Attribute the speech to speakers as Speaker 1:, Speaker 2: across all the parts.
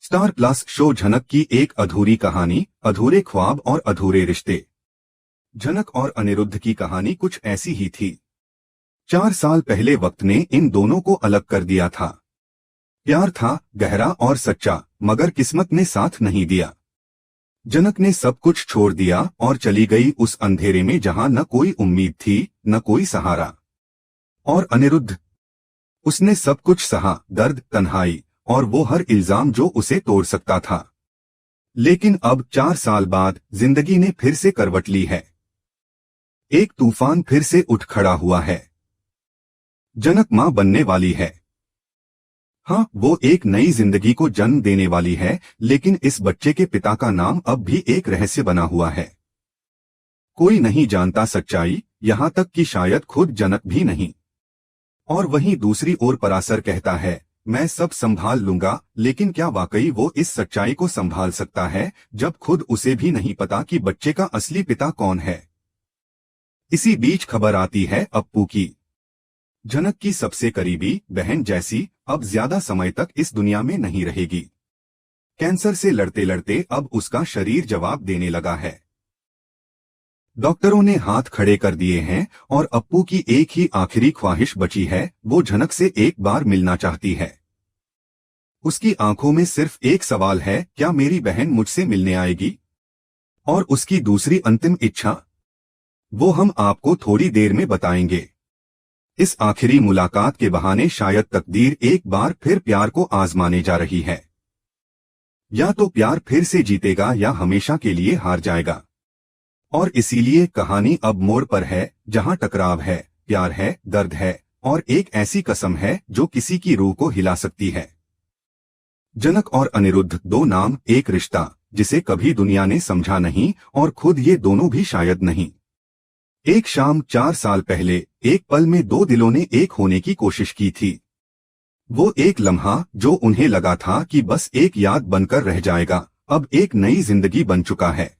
Speaker 1: Star plus show झनक की एक अधूरी कहानी, अधूरे ख्वाब और अधूरे रिश्ते। झनक और अनिरुद्ध की कहानी कुछ ऐसी ही थी। 4 साल पहले वक्त ने इन दोनों को अलग कर दिया था। प्यार था गहरा और सच्चा, मगर किस्मत ने साथ नहीं दिया। झनक ने सब कुछ छोड़ दिया और चली गई उस अंधेरे में जहां न कोई उम्मीद थी, न कोई सहारा। और अनिरुद्ध, उसने सब कुछ सहा, दर्द, तन्हाई और वो हर इल्जाम जो उसे तोड़ सकता था। लेकिन अब 4 साल बाद जिंदगी ने फिर से करवट ली है। एक तूफान फिर से उठ खड़ा हुआ है। झनक मां बनने वाली है। हाँ, वो एक नई जिंदगी को जन्म देने वाली है, लेकिन इस बच्चे के पिता का नाम अब भी एक रहस्य बना हुआ है। कोई नहीं जानता सच्चाई, यहां तक कि शायद खुद झनक भी नहीं। और वहीं दूसरी ओर पराशर कहता है, मैं सब संभाल लूंगा, लेकिन क्या वाकई वो इस सच्चाई को संभाल सकता है, जब खुद उसे भी नहीं पता कि बच्चे का असली पिता कौन है। इसी बीच खबर आती है अप्पू की। झनक की सबसे करीबी बहन जैसी अब ज्यादा समय तक इस दुनिया में नहीं रहेगी। कैंसर से लड़ते लड़ते अब उसका शरीर जवाब देने लगा है। डॉक्टरों ने हाथ खड़े कर दिए हैं और अप्पू की एक ही आखिरी ख्वाहिश बची है, वो झनक से एक बार मिलना चाहती है। उसकी आंखों में सिर्फ एक सवाल है, क्या मेरी बहन मुझसे मिलने आएगी? और उसकी दूसरी अंतिम इच्छा, वो हम आपको थोड़ी देर में बताएंगे। इस आखिरी मुलाकात के बहाने शायद तकदीर एक बार फिर प्यार को आजमाने जा रही है। या तो प्यार फिर से जीतेगा या हमेशा के लिए हार जाएगा। और इसीलिए कहानी अब मोड़ पर है, जहां टकराव है, प्यार है, दर्द है और एक ऐसी कसम है जो किसी की रूह को हिला सकती है। झनक और अनिरुद्ध, दो नाम, एक रिश्ता जिसे कभी दुनिया ने समझा नहीं और खुद ये दोनों भी शायद नहीं। एक शाम 4 साल पहले एक पल में दो दिलों ने एक होने की कोशिश की थी। वो एक लम्हा जो उन्हें लगा था कि बस एक याद बनकर रह जाएगा, अब एक नई जिंदगी बन चुका है।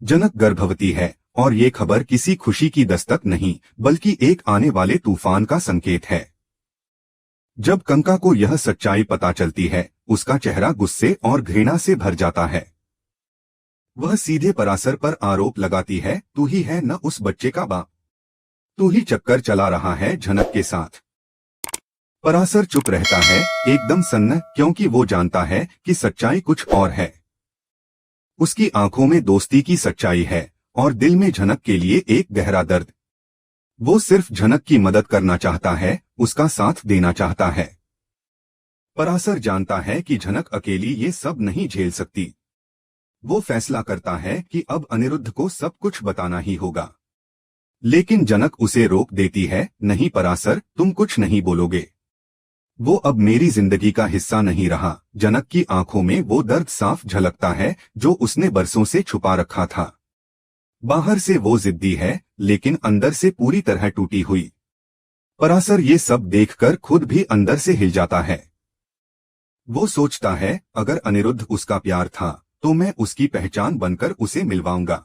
Speaker 1: झनक गर्भवती है और ये खबर किसी खुशी की दस्तक नहीं, बल्कि एक आने वाले तूफान का संकेत है। जब कंका को यह सच्चाई पता चलती है, उसका चेहरा गुस्से और घृणा से भर जाता है। वह सीधे पराशर पर आरोप लगाती है, तू ही है न उस बच्चे का बाप, तू ही चक्कर चला रहा है झनक के साथ। पराशर चुप रहता है, एकदम सन्न, क्योंकि वो जानता है कि सच्चाई कुछ और है। उसकी आंखों में दोस्ती की सच्चाई है और दिल में झनक के लिए एक गहरा दर्द। वो सिर्फ झनक की मदद करना चाहता है, उसका साथ देना चाहता है। पराशर जानता है कि झनक अकेली ये सब नहीं झेल सकती। वो फैसला करता है कि अब अनिरुद्ध को सब कुछ बताना ही होगा। लेकिन झनक उसे रोक देती है, नहीं पराशर, तुम कुछ नहीं बोलोगे। वो अब मेरी जिंदगी का हिस्सा नहीं रहा। झनक की आंखों में वो दर्द साफ झलकता है जो उसने बरसों से छुपा रखा था। बाहर से वो जिद्दी है, लेकिन अंदर से पूरी तरह टूटी हुई। पराशर ये सब देखकर खुद भी अंदर से हिल जाता है। वो सोचता है, अगर अनिरुद्ध उसका प्यार था तो मैं उसकी पहचान बनकर उसे मिलवाऊंगा।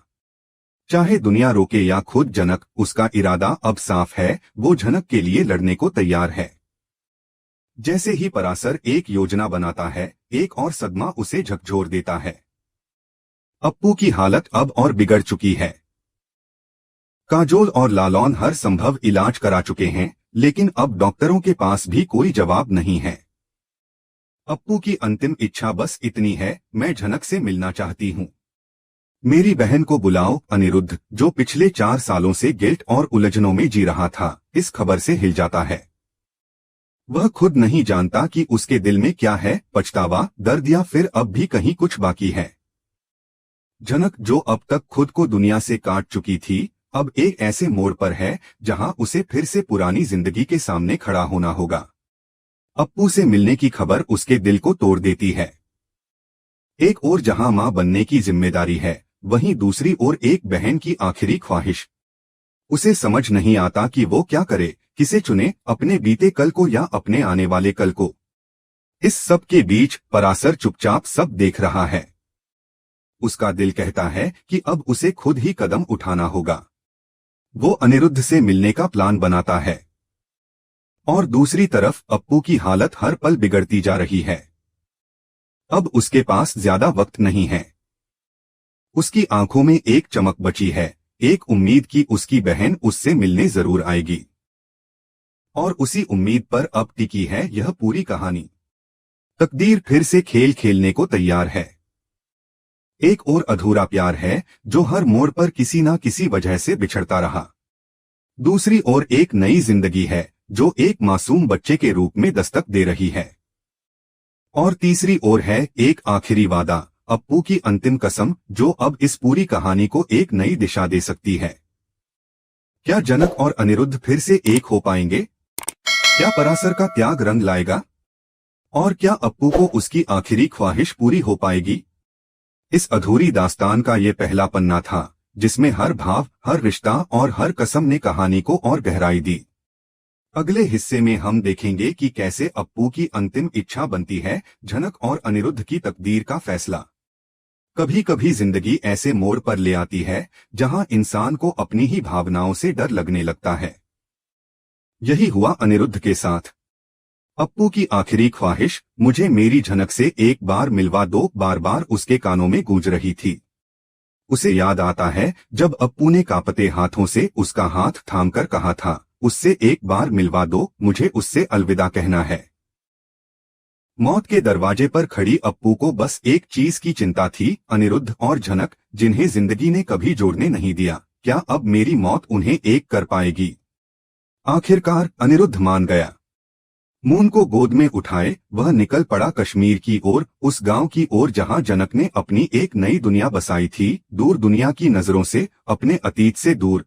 Speaker 1: चाहे दुनिया रोके या खुद झनक, उसका इरादा अब साफ है, वो झनक के लिए लड़ने को तैयार है। जैसे ही पराशर एक योजना बनाता है, एक और सदमा उसे झकझोर देता है। अप्पू की हालत अब और बिगड़ चुकी है। काजोल और लालौन हर संभव इलाज करा चुके हैं, लेकिन अब डॉक्टरों के पास भी कोई जवाब नहीं है। अप्पू की अंतिम इच्छा बस इतनी है, मैं झनक से मिलना चाहती हूँ। मेरी बहन को बुलाओ। अनिरुद्ध, जो पिछले 4 सालों से गिल्ट और उलझनों में जी रहा था, इस खबर से हिल जाता है। वह खुद नहीं जानता कि उसके दिल में क्या है, पछतावा, दर्द या फिर अब भी कहीं कुछ बाकी है। झनक, जो अब तक खुद को दुनिया से काट चुकी थी, अब एक ऐसे मोड़ पर है जहां उसे फिर से पुरानी जिंदगी के सामने खड़ा होना होगा। अप्पू से मिलने की खबर उसके दिल को तोड़ देती है। एक ओर जहां मां बनने की जिम्मेदारी है, वहीं दूसरी ओर एक बहन की आखिरी ख्वाहिश। उसे समझ नहीं आता कि वो क्या करे, किसे चुने, अपने बीते कल को या अपने आने वाले कल को। इस सब के बीच पराशर चुपचाप सब देख रहा है। उसका दिल कहता है कि अब उसे खुद ही कदम उठाना होगा। वो अनिरुद्ध से मिलने का प्लान बनाता है। और दूसरी तरफ अप्पू की हालत हर पल बिगड़ती जा रही है। अब उसके पास ज्यादा वक्त नहीं है। उसकी आंखों में एक चमक बची है, एक उम्मीद कि उसकी बहन उससे मिलने जरूर आएगी। और उसी उम्मीद पर अब टिकी है यह पूरी कहानी। तकदीर फिर से खेल खेलने को तैयार है। एक और अधूरा प्यार है जो हर मोड़ पर किसी न किसी वजह से बिछड़ता रहा। दूसरी ओर एक नई जिंदगी है जो एक मासूम बच्चे के रूप में दस्तक दे रही है। और तीसरी ओर है एक आखिरी वादा, अप्पू की अंतिम कसम, जो अब इस पूरी कहानी को एक नई दिशा दे सकती है। क्या जनक और अनिरुद्ध फिर से एक हो पाएंगे? क्या पराशर का त्याग रंग लाएगा? और क्या अप्पू को उसकी आखिरी ख्वाहिश पूरी हो पाएगी? इस अधूरी दास्तान का ये पहला पन्ना था जिसमें हर भाव, हर रिश्ता और हर कसम ने कहानी को और गहराई दी। अगले हिस्से में हम देखेंगे कि कैसे अप्पू की अंतिम इच्छा बनती है जनक और अनिरुद्ध की तकदीर का फैसला। कभी कभी जिंदगी ऐसे मोड़ पर ले आती है जहां इंसान को अपनी ही भावनाओं से डर लगने लगता है। यही हुआ अनिरुद्ध के साथ। अप्पू की आखिरी ख्वाहिश, मुझे मेरी झनक से एक बार मिलवा दो, बार बार उसके कानों में गूंज रही थी। उसे याद आता है जब अप्पू ने कांपते हाथों से उसका हाथ थामकर कहा था, उससे एक बार मिलवा दो, मुझे उससे अलविदा कहना है। मौत के दरवाजे पर खड़ी अप्पू को बस एक चीज की चिंता थी, अनिरुद्ध और झनक, जिन्हें जिंदगी ने कभी जोड़ने नहीं दिया, क्या अब मेरी मौत उन्हें एक कर पाएगी? आखिरकार अनिरुद्ध मान गया। मून को गोद में उठाए वह निकल पड़ा कश्मीर की ओर, उस गांव की ओर जहां जनक ने अपनी एक नई दुनिया बसाई थी, दूर दुनिया की नजरों से, अपने अतीत से दूर।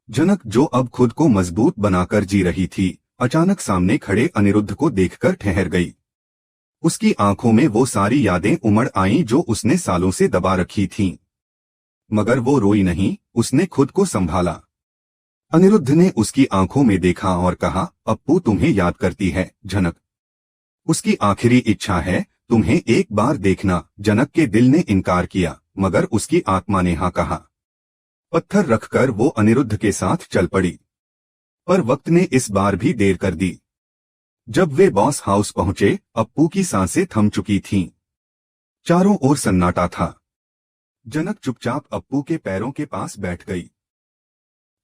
Speaker 1: जनक जो अब खुद को मजबूत बनाकर जी रही थी, अचानक सामने खड़े अनिरुद्ध को देखकर ठहर गई। उसकी आंखों में वो सारी यादें उमड़ आईं जो उसने सालों से दबा रखी थीं। मगर वो रोई नहीं, उसने खुद को संभाला। अनिरुद्ध ने उसकी आंखों में देखा और कहा, अप्पू तुम्हें याद करती है जनक। उसकी आखिरी इच्छा है तुम्हें एक बार देखना। जनक के दिल ने इनकार किया, मगर उसकी आत्मा ने हाँ कहा। पत्थर रखकर वो अनिरुद्ध के साथ चल पड़ी। पर वक्त ने इस बार भी देर कर दी। जब वे बॉस हाउस पहुंचे, अप्पू की सांसें थम चुकी थीं। चारों ओर सन्नाटा था। जनक चुपचाप अप्पू के पैरों के पास बैठ गई।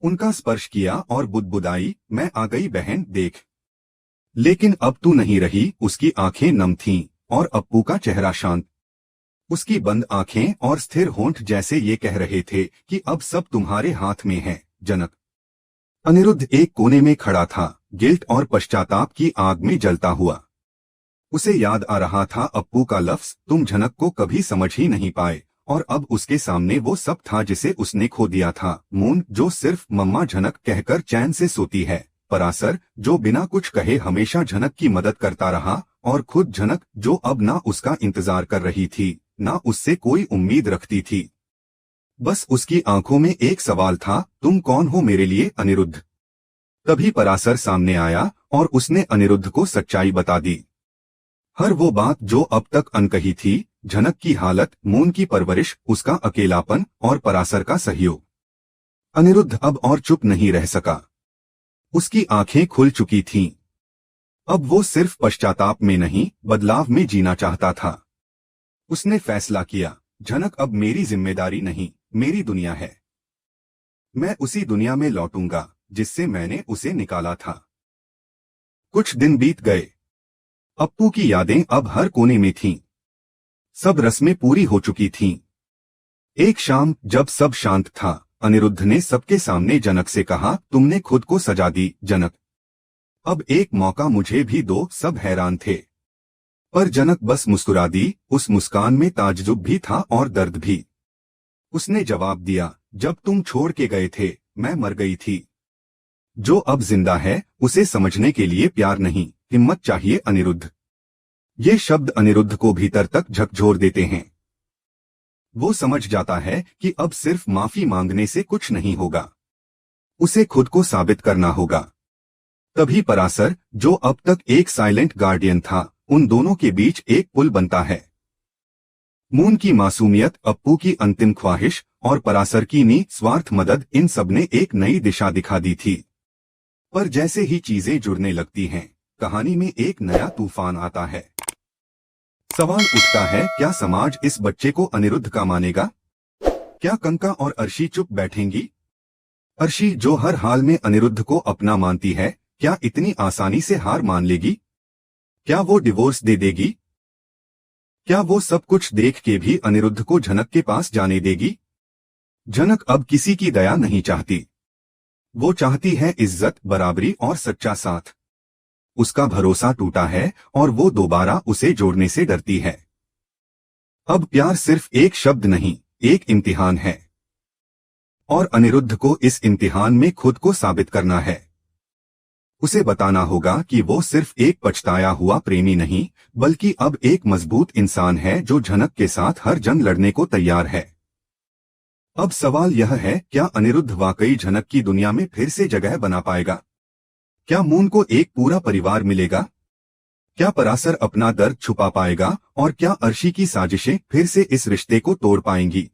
Speaker 1: उनका स्पर्श किया और बुदबुदाई, मैं आ गई बहन, देख। लेकिन अब तू नहीं रही। उसकी आंखें नम थीं और अप्पू का चेहरा शांत। उसकी बंद आंखें और स्थिर होंठ जैसे ये कह रहे थे कि अब सब तुम्हारे हाथ में है जनक। अनिरुद्ध एक कोने में खड़ा था, गिल्ट और पश्चाताप की आग में जलता हुआ। उसे याद आ रहा था अप्पू का लफ्ज, तुम झनक को कभी समझ ही नहीं पाए। और अब उसके सामने वो सब था जिसे उसने खो दिया था। मून जो सिर्फ मम्मा झनक कहकर चैन से सोती है। पराशर जो बिना कुछ कहे हमेशा झनक की मदद करता रहा। और खुद झनक जो अब ना उसका इंतजार कर रही थी, ना उससे कोई उम्मीद रखती थी। बस उसकी आंखों में एक सवाल था, तुम कौन हो मेरे लिए अनिरुद्ध? तभी पराशर सामने आया और उसने अनिरुद्ध को सच्चाई बता दी। हर वो बात जो अब तक अनकही थी, झनक की हालत, मून की परवरिश, उसका अकेलापन और पराशर का सहयोग। अनिरुद्ध अब और चुप नहीं रह सका। उसकी आंखें खुल चुकी थीं। अब वो सिर्फ पश्चाताप में नहीं, बदलाव में जीना चाहता था। उसने फैसला किया, झनक अब मेरी जिम्मेदारी नहीं, मेरी दुनिया है। मैं उसी दुनिया में लौटूंगा जिससे मैंने उसे निकाला था। कुछ दिन बीत गए। अप्पू की यादें अब हर कोने में थीं। सब रस्में पूरी हो चुकी थीं। एक शाम जब सब शांत था, अनिरुद्ध ने सबके सामने जनक से कहा, तुमने खुद को सजा दी जनक। अब एक मौका मुझे भी दो। सब हैरान थे, पर जनक बस मुस्कुरा दी। उस मुस्कान में ताज्जुब भी था और दर्द भी। उसने जवाब दिया, जब तुम छोड़ के गए थे मैं मर गई थी। जो अब जिंदा है उसे समझने के लिए प्यार नहीं, हिम्मत चाहिए अनिरुद्ध। ये शब्द अनिरुद्ध को भीतर तक झकझोर देते हैं। वो समझ जाता है कि अब सिर्फ माफी मांगने से कुछ नहीं होगा, उसे खुद को साबित करना होगा। तभी पराशर, जो अब तक एक साइलेंट गार्डियन था, उन दोनों के बीच एक पुल बनता है। मून की मासूमियत, अप्पू की अंतिम ख्वाहिश और पराशर की निस्वार्थ मदद, इन सब ने एक नई दिशा दिखा दी थी। पर जैसे ही चीजें जुड़ने लगती हैं, कहानी में एक नया तूफान आता है। सवाल उठता है, क्या समाज इस बच्चे को अनिरुद्ध का मानेगा? क्या कंका और अर्शी चुप बैठेंगी? अर्शी, जो हर हाल में अनिरुद्ध को अपना मानती है, क्या इतनी आसानी से हार मान लेगी? क्या वो डिवोर्स दे देगी? क्या वो सब कुछ देख के भी अनिरुद्ध को झनक के पास जाने देगी? झनक अब किसी की दया नहीं चाहती। वो चाहती है इज्जत, बराबरी और सच्चा साथ। उसका भरोसा टूटा है और वो दोबारा उसे जोड़ने से डरती है। अब प्यार सिर्फ एक शब्द नहीं, एक इम्तिहान है। और अनिरुद्ध को इस इम्तिहान में खुद को साबित करना है। उसे बताना होगा कि वो सिर्फ एक पछताया हुआ प्रेमी नहीं, बल्कि अब एक मजबूत इंसान है जो झनक के साथ हर जंग लड़ने को तैयार है। अब सवाल यह है, क्या अनिरुद्ध वाकई झनक की दुनिया में फिर से जगह बना पाएगा? क्या मून को एक पूरा परिवार मिलेगा? क्या परासर अपना दर्द छुपा पाएगा? और क्या अर्शी की साजिशें फिर से इस रिश्ते को तोड़ पाएंगी?